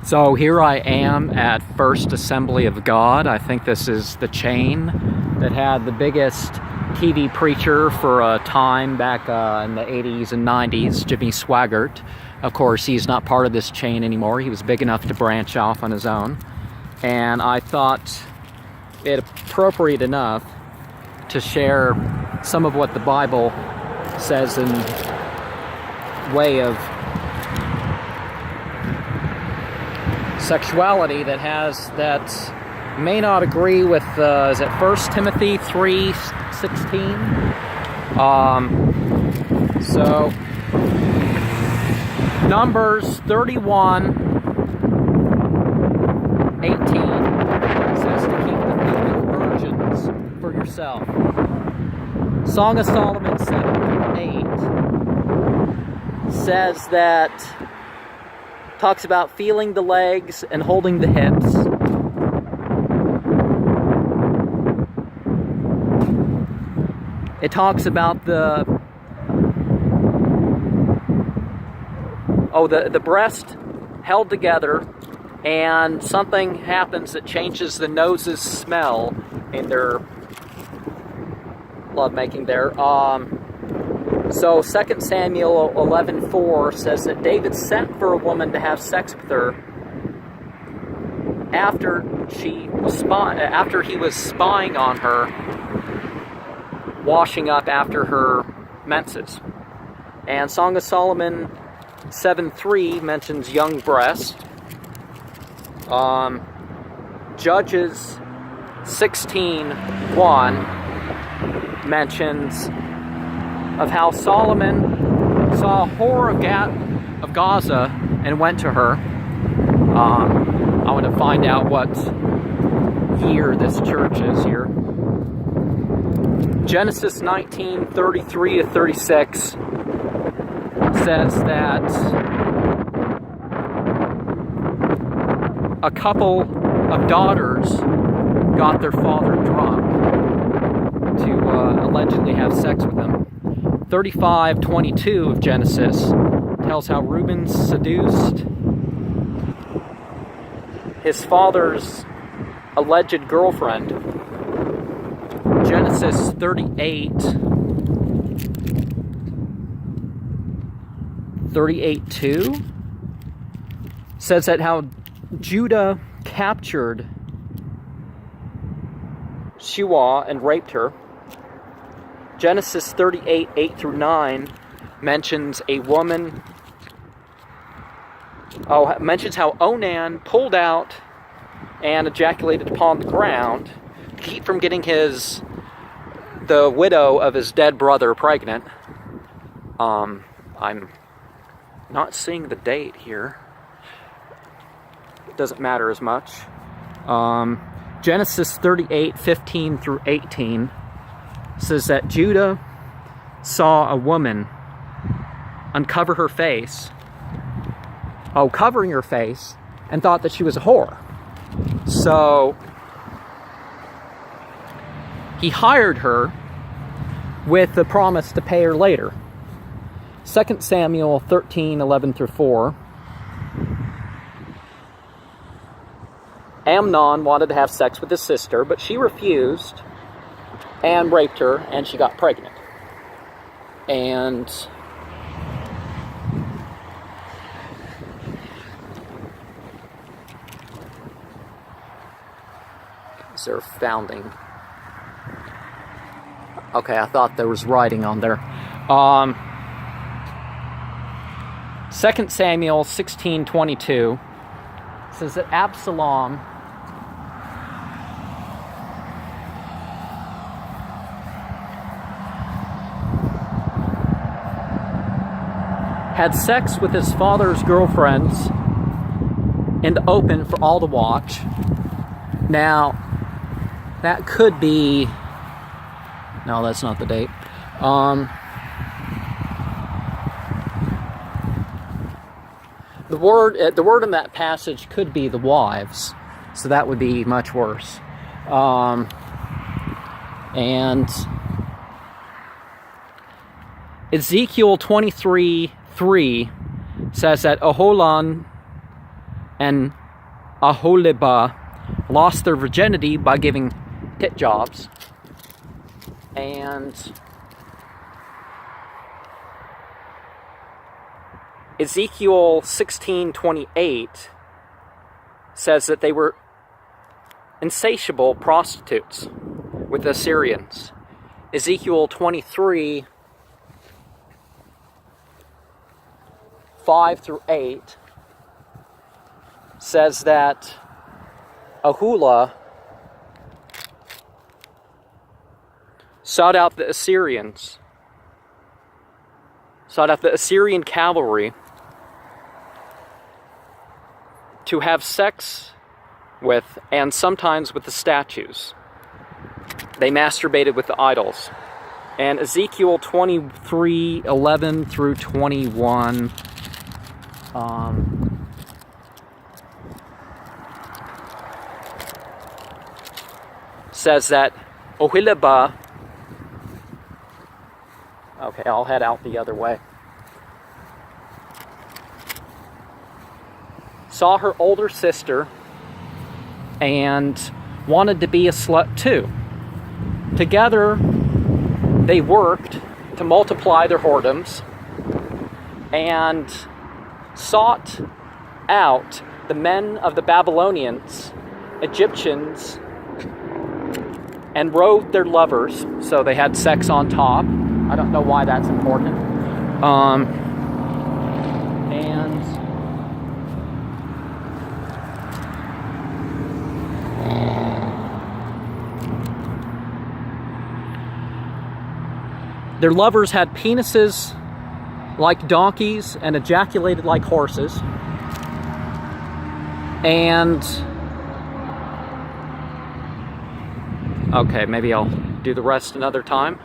So here I am at First Assembly of God. I think this is the chain that had the biggest TV preacher for a time back in the 80s and 90s, Jimmy Swaggart. Of course, he's not part of this chain anymore. He was big enough to branch off on his own. And I thought it appropriate enough to share some of what the Bible says in way of sexuality that may not agree with is it 1 Timothy 3:16? So Numbers 31:18 says to keep the female virgins for yourself. Song of Solomon 7:8 says that talks about feeling the legs and holding the hips. It talks about the breast held together, and something happens that changes the nose's smell in their lovemaking there. So 2 Samuel 11:4 says that David sent for a woman to have sex with her after he was spying on her, washing up after her menses. And Song of Solomon 7:3 mentions young breasts. Judges 16:1 mentions of how Solomon saw a whore of Gaza and went to her. I want to find out what year this church is here. Genesis 19:33-36 says that a couple of daughters got their father drunk to allegedly have sex with him. 35:22 of Genesis tells how Reuben seduced his father's alleged girlfriend. Genesis 38:2 says that how Judah captured Shua and raped her. Genesis 38:8-9 mentions mentions how Onan pulled out and ejaculated upon the ground to keep from getting the widow of his dead brother pregnant. I'm not seeing the date here. It doesn't matter as much. Genesis 38:15-18 says that Judah saw a woman uncover her face, covering her face, and thought that she was a whore. So he hired her with the promise to pay her later. 2 Samuel 13:11-4. Amnon wanted to have sex with his sister, but she refused and raped her, and she got pregnant. And is there founding? Okay, I thought there was writing on there. 2 Samuel 16:22 says that Absalom had sex with his father's girlfriends in the open for all to watch. Now, that could be... No, that's not the date. The word in that passage could be the wives, so that would be much worse. And Ezekiel 23:3 says that Oholan and Aholibah lost their virginity by giving tit jobs. And Ezekiel 16:28 says that they were insatiable prostitutes with the Assyrians. Ezekiel 23:5-8 says that Aholah sought out the Assyrian cavalry to have sex with, and sometimes with, the statues. They masturbated with the idols. And Ezekiel 23:11-21 says that Oholibah, okay, I'll head out the other way, saw her older sister and wanted to be a slut too. Together, they worked to multiply their whoredoms and sought out the men of the Babylonians, Egyptians, and rode their lovers, so they had sex on top. I don't know why that's important. And their lovers had penises like donkeys and ejaculated like horses. And okay, maybe I'll do the rest another time.